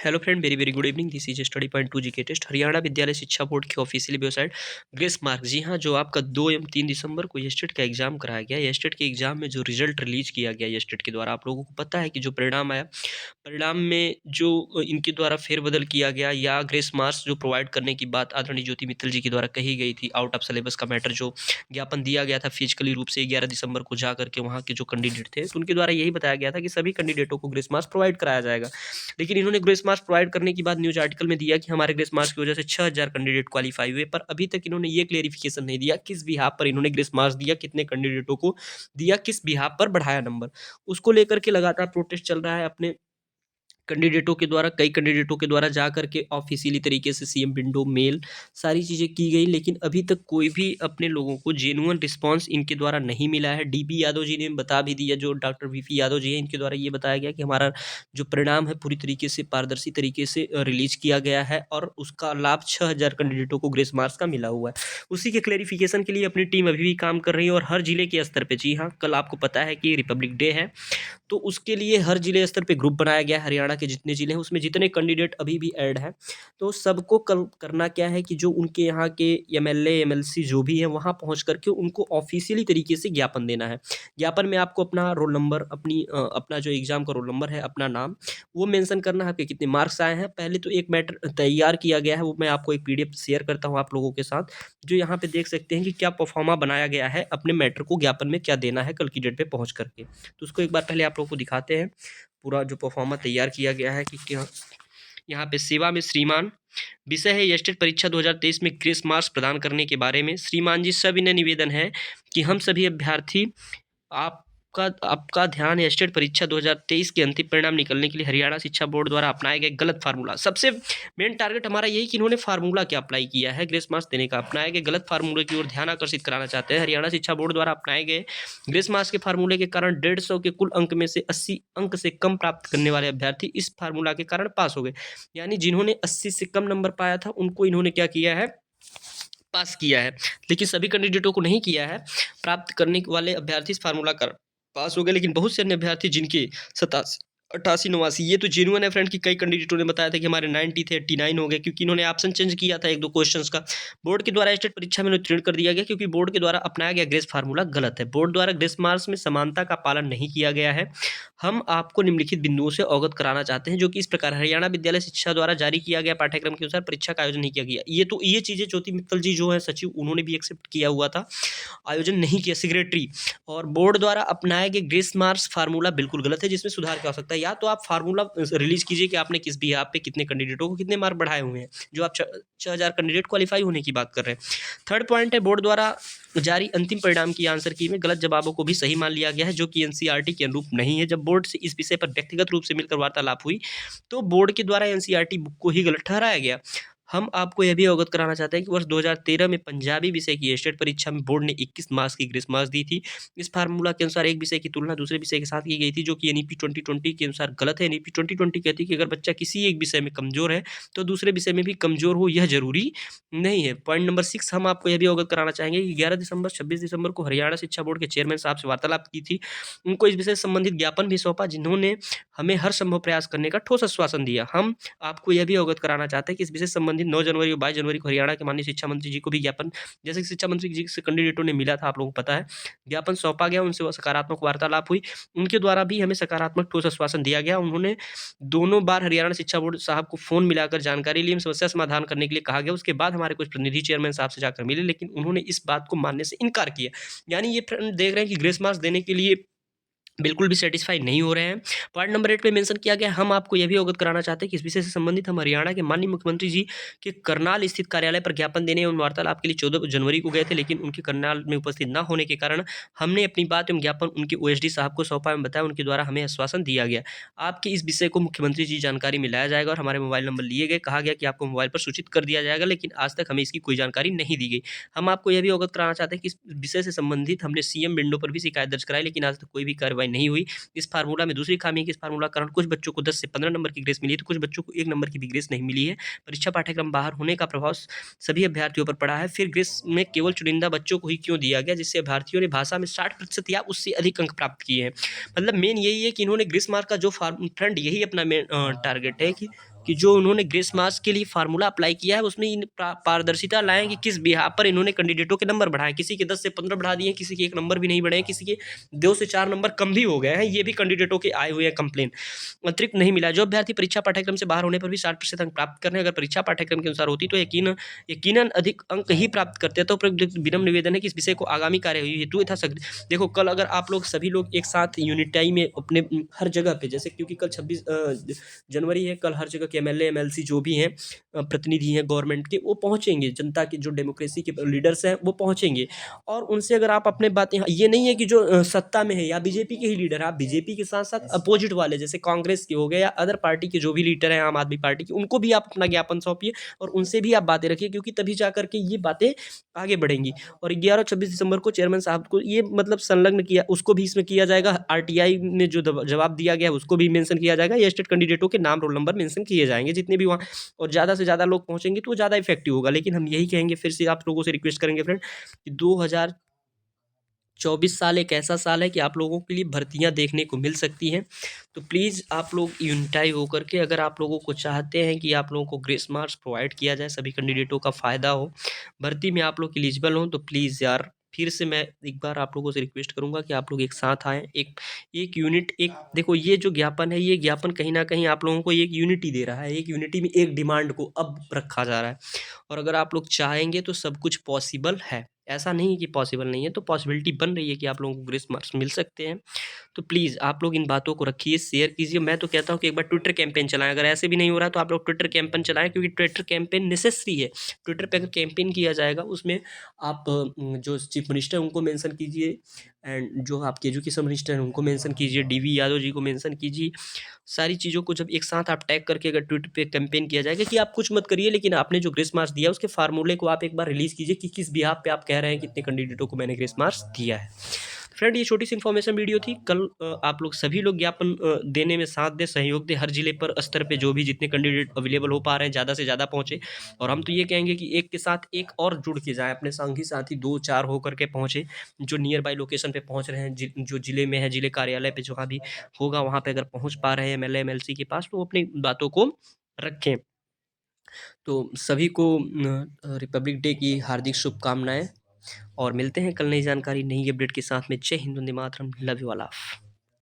Hello friend, very very good evening. This is study point 2 GK test. Haryana विद्यालय शिक्षा board की official website grace mark, जी हाँ, जो आपका 2 एवं 3 दिसंबर को येस्टेट का एग्जाम कराया गया। येस्टेट के एग्जाम में जो रिजल्ट रिलीज किया गया येस्टेट के द्वारा, आप लोगों को पता है कि जो परिणाम आया, परिणाम में जो इनके द्वारा फेरबदल किया गया या ग्रेस मार्क्स जो प्रोवाइड करने की बात आदरणीय ज्योति मित्तल जी के द्वारा कही गई थी, आउट ऑफ सिलेबस का मैटर जो ज्ञापन दिया गया था फिजिकली रूप से 11 दिसंबर को जा करके वहाँ के जो कैंडिडेट थे, तो उनके द्वारा यही बताया गया था कि सभी कैंडिडेटों को ग्रेस मार्क्स प्रोवाइड कराया जाएगा। लेकिन इन्होंने ग्रेस मार्क्स प्रोवाइड करने की बाद न्यूज आर्टिकल में दिया कि हमारे ग्रेस मार्क्स की वजह से 6000 कैंडिडेट क्वालिफाई हुए, पर अभी तक इन्होंने ये क्लेरिफिकेशन नहीं दिया किस बिहाफ पर इन्होंने ग्रेस मार्क्स दिया, कितने कैंडिडेटों को दिया, किस बिहाफ पर बढ़ाया नंबर। उसको लेकर के लगातार प्रोटेस्ट चल रहा है अपने कैंडिडेटों के द्वारा, कई कैंडिडेटों के द्वारा जा करके ऑफिशियली तरीके से सीएम विंडो मेल सारी चीज़ें की गई, लेकिन अभी तक कोई भी अपने लोगों को जेन्युइन रिस्पांस इनके द्वारा नहीं मिला है। डीपी यादव जी ने बता भी दिया, जो डॉक्टर वीपी यादव जी हैं, इनके द्वारा ये बताया गया कि हमारा जो परिणाम है पूरी तरीके से पारदर्शी तरीके से रिलीज किया गया है और उसका लाभ 6000 कैंडिडेटों को ग्रेस मार्क्स का मिला हुआ है। उसी के क्लेरिफिकेशन के लिए अपनी टीम अभी भी काम कर रही है और हर जिले के स्तर पर, जी हाँ, कल आपको पता है कि रिपब्लिक डे है, तो उसके लिए हर जिले स्तर पे ग्रुप बनाया गया है। हरियाणा के जितने जिले हैं उसमें जितने कैंडिडेट अभी भी ऐड हैं, तो सबको कल करना क्या है कि जो उनके यहाँ के एमएलए एमएलसी जो भी हैं वहाँ पहुँच करके उनको ऑफिशियली तरीके से ज्ञापन देना है। ज्ञापन में आपको अपना रोल नंबर, अपना जो एग्जाम का रोल नंबर है, अपना नाम, वो मेंशन करना है, आपके कितने मार्क्स आए हैं। पहले तो एक मैटर तैयार किया गया है, वो मैं आपको एक पीडीएफ शेयर करता हूँ आप लोगों के साथ, जो यहाँ पे देख सकते हैं कि क्या परफॉर्मा बनाया गया है, अपने मैटर को ज्ञापन में क्या देना है कल की डेट पे पहुँच करके। तो उसको एक बार पहले आप लोगों को दिखाते हैं पूरा जो परफॉर्मा तैयार किया गया है कि क्या। यहाँ पे सेवा में श्रीमान, विषय है येस्टेट परीक्षा 2023 में ग्रेस मार्क्स प्रदान करने के बारे में। श्रीमान जी, सविनय निवेदन है कि हम सभी अभ्यर्थी आपका आपका ध्यान येस्टेट परीक्षा 2023 के अंतिम परिणाम निकलने के लिए हरियाणा शिक्षा बोर्ड द्वारा अपनाए गए गलत फार्मूला, सबसे मेन टारगेट हमारा यही कि इन्होंने फार्मूला क्या अप्लाई किया है ग्रेस मार्क्स देने का, अपनाए गए गलत फार्मूले की ओर ध्यान आकर्षित कराना चाहते हैं। हरियाणा शिक्षा बोर्ड द्वारा अपनाए गए ग्रेस मार्क्स के फार्मूले के कारण 150 के कुल अंक में से 80 अंक से कम प्राप्त करने वाले अभ्यर्थी इस फार्मूला के कारण पास हो गए। यानी जिन्होंने 80 से कम नंबर पाया था उनको इन्होंने क्या किया है, पास किया है, लेकिन सभी कैंडिडेटों को नहीं किया है। प्राप्त करने वाले अभ्यर्थी इस फार्मूला कर पास हो गए, लेकिन बहुत से अन्य अभ्यर्थी जिनके 87 88 89, ये तो जेन्युइन है फ्रेंड कि कई कैंडिडेटों ने बताया था कि हमारे 90 थे, 89 हो गए, क्योंकि इन्होंने ऑप्शन चेंज किया था एक दो क्वेश्चंस का। बोर्ड के द्वारा स्टेट परीक्षा में उत्तीर्ण कर दिया गया क्योंकि बोर्ड के द्वारा अपनाया गया ग्रेस फार्मूला गलत है। बोर्ड द्वारा ग्रेस मार्क्स में समानता का पालन नहीं किया गया है। हम आपको निम्नलिखित बिंदुओं से अवगत कराना चाहते हैं, जो कि इस प्रकार हरियाणा विद्यालय शिक्षा द्वारा जारी किया गया पाठ्यक्रम के अनुसार परीक्षा का आयोजन नहीं किया गया। ये चीजें ज्योति मित्तल जी जो है सचिव, उन्होंने भी एक्सेप्ट किया हुआ था, आयोजन नहीं किया सेक्रेटरी। और बोर्ड द्वारा अपनाए गए ग्रेस मार्क्स फार्मूला बिल्कुल गलत है, जिसमें सुधार क्या हो सकता है। या तो आप फार्मूला रिलीज कीजिए कि आपने किस भी पे कितने कैंडिडेटों को कितने मार्क बढ़ाए हुए हैं, जो आप 6000 कैंडिडेट क्वालिफाई होने की बात कर रहे हैं। थर्ड पॉइंट है, बोर्ड द्वारा जारी अंतिम परिणाम की आंसर की में गलत जवाबों को भी सही मान लिया गया है, जो कि एनसीईआरटी के अनुरूप नहीं है। जब बोर्ड से इस विषय पर व्यक्तिगत रूप से मिलकर वार्तालाप हुई तो बोर्ड के द्वारा एनसीईआरटी बुक को ही गलत ठहराया गया। हम आपको यह भी अवगत कराना चाहते हैं कि वर्ष 2013 में पंजाबी विषय की स्टेट परीक्षा में बोर्ड ने 21 मार्क्स की ग्रेस मार्क्स दी थी। इस फार्मूला के अनुसार एक विषय की तुलना दूसरे विषय के साथ की गई थी, जो कि एनईपी 2020 के अनुसार गलत है। एनईपी 2020 कहती है कि अगर बच्चा किसी एक विषय में कमजोर है तो दूसरे विषय में भी कमजोर हो, यह जरूरी नहीं है। पॉइंट नंबर 6 हम आपको यह भी अवगत कराना चाहेंगे कि 11 दिसंबर 26 दिसंबर को हरियाणा शिक्षा बोर्ड के चेयरमैन साहब से वार्तालाप की थी। उनको इस विषय से संबंधित ज्ञापन भी सौंपा, जिन्होंने हमें हर संभव प्रयास करने का ठोस आश्वासन दिया। हम आपको यह भी अवगत कराना चाहते हैं कि इस विषय से संबंधित 9 जनवरी और 22 जनवरी को हरियाणा के माननीय शिक्षा मंत्री जी को भी ज्ञापन, जैसे कि शिक्षा मंत्री जी से कैंडिडेटों ने मिला था, आप लोगों को पता है, ज्ञापन सौंपा गया, उनसे वो सकारात्मक वार्तालाप हुई, उनके द्वारा भी हमें सकारात्मक ठोस आश्वासन दिया गया। उन्होंने दोनों बार हरियाणा शिक्षा बोर्ड साहब को फोन मिलाकर जानकारी ली, समस्या समाधान करने के लिए कहा गया। उसके बाद हमारे कुछ प्रतिनिधि चेयरमैन साहब से जाकर मिले, लेकिन उन्होंने इस बात को मानने से इनकार किया। यानी ये फ्रेंड देख रहे हैं कि ग्रेस मार्क्स देने के लिए बिल्कुल भी सेटिस्फाई नहीं हो रहे हैं। पॉइंट नंबर 8 पे मेंशन किया गया, हम आपको यह भी अवगत कराना चाहते हैं कि इस विषय से संबंधित हम हरियाणा के माननीय मुख्यमंत्री जी के करनाल स्थित कार्यालय पर ज्ञापन देने एवं वार्तालाप के लिए 14 जनवरी को गए थे, लेकिन उनके करनाल में उपस्थित न होने के कारण हमने अपनी बात एवं ज्ञापन उनके ओएसडी साहब को सौंपा एवं बताया। उनके द्वारा हमें आश्वासन दिया गया आपके इस विषय को मुख्यमंत्री जी जानकारी में लाया जाएगा और हमारे मोबाइल नंबर लिए गए, कहा गया कि आपको मोबाइल पर सूचित कर दिया जाएगा, लेकिन आज तक हमें इसकी कोई जानकारी नहीं दी गई। हम आपको यह भी अवगत कराना चाहते हैं कि इस विषय से संबंधित हमने सीएम विंडो पर भी शिकायत दर्ज कराई, लेकिन आज तक कोई भी कार्रवाई नहीं हुई। इस फार्मूला में दूसरी खामी है कि इस फार्मूला के कारण कुछ बच्चों को 10 से 15 नंबर की ग्रेस मिली है, तो कुछ बच्चों को 1 नंबर की भी ग्रेस नहीं मिली है। परीक्षा पाठ्यक्रम बाहर होने का प्रभाव सभी अभ्यर्थियों पर पड़ा है। फिर ग्रेस में केवल चुनिंदा बच्चों को ही क्यों दिया गया, जिससे अभ्यर्थियों ने भाषा में 60% या उससे अधिक अंक प्राप्त किए हैं। मतलब मेन यही है कि इन्होंने ग्रेस मार्क का जो फ्रेंड, यही अपना मेन टारगेट है कि कि जो उन्होंने ग्रेस मार्क्स के लिए फार्मूला अप्लाई किया है उसमें इन पारदर्शिता लाएं कि किस बिहार पर इन्होंने कैंडिडेटों के नंबर बढ़ाए। किसी के 10 से 15 बढ़ा दिए, किसी के 1 नंबर भी नहीं बढ़े, किसी के 2 से 4 नंबर कम भी हो गए हैं। ये भी कैंडिडेटों के आए हुए हैं कंप्लेन। अतिरिक्त नहीं मिला। जो अभ्यर्थी परीक्षा पाठ्यक्रम से बाहर होने पर भी 60% अंक प्राप्त कर रहे हैं, अगर परीक्षा पाठ्यक्रम के अनुसार होती तो यकीनन अधिक अंक ही प्राप्त करते हैं। तो विनम्र निवेदन है कि इस विषय को आगामी कार्यवाही हेतु यथा देखो कल अगर आप लोग सभी लोग एक साथ यूनिटाई में अपने हर जगह पे, जैसे क्योंकि कल 26 जनवरी है, कल हर जगह के एमएलए एमएलसी जो भी हैं प्रतिनिधि हैं गवर्नमेंट के, वो पहुंचेंगे, जनता के जो डेमोक्रेसी के लीडर्स हैं वो पहुंचेंगे। और उनसे अगर आप अपने बातें, ये नहीं है कि जो सत्ता में है या बीजेपी के ही लीडर, आप बीजेपी के साथ साथ अपोजिट वाले जैसे कांग्रेस के हो गए या अदर पार्टी के जो भी लीडर हैं, आम आदमी पार्टी के, उनको भी आप अपना ज्ञापन सौंपिए और उनसे भी आप बातें रखिए, क्योंकि तभी जा करके ये बातें आगे बढ़ेंगी। और 11 और 26 दिसंबर को चेयरमैन साहब को ये मतलब संलग्न किया, उसको भी इसमें किया जाएगा। आरटीआई में जो जवाब दिया गया है उसको भी मेंशन किया जाएगा। ये स्टेट कैंडिडेटों के नाम रोल नंबर मेंशन किए जाएंगे जितने भी वहाँ, और ज़्यादा से ज़्यादा लोग पहुँचेंगे तो ज़्यादा इफेक्टिव होगा। लेकिन हम यही कहेंगे, फिर से आप लोगों से रिक्वेस्ट करेंगे फ्रेंड कि 2024 साल एक ऐसा साल है कि आप लोगों के लिए भर्तियां देखने को मिल सकती हैं। तो प्लीज़ आप लोग यूनिटाई होकर के, अगर आप लोगों को चाहते हैं कि आप लोगों को ग्रेस मार्क्स प्रोवाइड किया जाए, सभी कैंडिडेटों का फ़ायदा हो, भर्ती में आप लोग एलिजिबल हों, तो प्लीज़ यार फिर से मैं एक बार आप लोगों से रिक्वेस्ट करूंगा कि आप लोग एक साथ आएँ। एक यूनिट, एक देखो ये जो ज्ञापन है, ये ज्ञापन कहीं ना कहीं आप लोगों को एक यूनिटी दे रहा है। एक यूनिटी में एक डिमांड को अब रखा जा रहा है, और अगर आप लोग चाहेंगे तो सब कुछ पॉसिबल है। ऐसा नहीं है कि पॉसिबल नहीं है, तो पॉसिबिलिटी बन रही है कि आप लोगों को ग्रेस मार्क्स मिल सकते हैं। तो प्लीज़ आप लोग इन बातों को रखिए, शेयर कीजिए। मैं तो कहता हूँ कि एक बार ट्विटर कैंपेन चलाएं। अगर ऐसे भी नहीं हो रहा तो आप लोग ट्विटर कैंपेन चलाएं, क्योंकि ट्विटर कैंपेन नेसेसरी है। ट्विटर पे अगर कैंपेन किया जाएगा, उसमें आप जो चीफ मिनिस्टर हैं उनको मेंशन कीजिए, एंड जो आपके एजुकेशन मिनिस्टर हैं उनको मेंशन कीजिए, डीवी यादव जी को मेंशन कीजिए। सारी चीज़ों को जब एक साथ आप टैग करके अगर ट्विटर पे कैंपेन किया जाएगा कि आप कुछ मत करिए, लेकिन आपने जो ग्रेस मार्क्स दिया उसके फार्मूले को आप एक बार रिलीज़ कीजिए कि किस बिहाफ पे आप कह रहे हैं कितने कैंडिडेटों को मैंने ग्रेस मार्क्स दिया है। फ्रेंड, ये छोटी सी इन्फॉर्मेशन वीडियो थी। कल आप लोग सभी लोग ज्ञापन देने में साथ दें, सहयोग दें। हर जिले पर स्तर पे जो भी जितने कैंडिडेट अवेलेबल हो पा रहे हैं, ज़्यादा से ज़्यादा पहुँचे। और हम तो ये कहेंगे कि एक के साथ एक और जुड़ के जाएँ, अपने संगी साथी 2-4 होकर के पहुँचे, जो नियर बाई लोकेशन पे पहुँच रहे हैं, जो जिले में है, जिले कार्यालय पे जहाँ भी होगा वहाँ पे अगर पहुँच पा रहे हैं एमएलए एमएलसी के पास, तो वो अपनी बातों को रखें। तो सभी को रिपब्लिक डे की हार्दिक शुभकामनाएं, और मिलते हैं कल नई जानकारी, नई अपडेट के साथ में। जय Hind, Vande Mataram, love you all.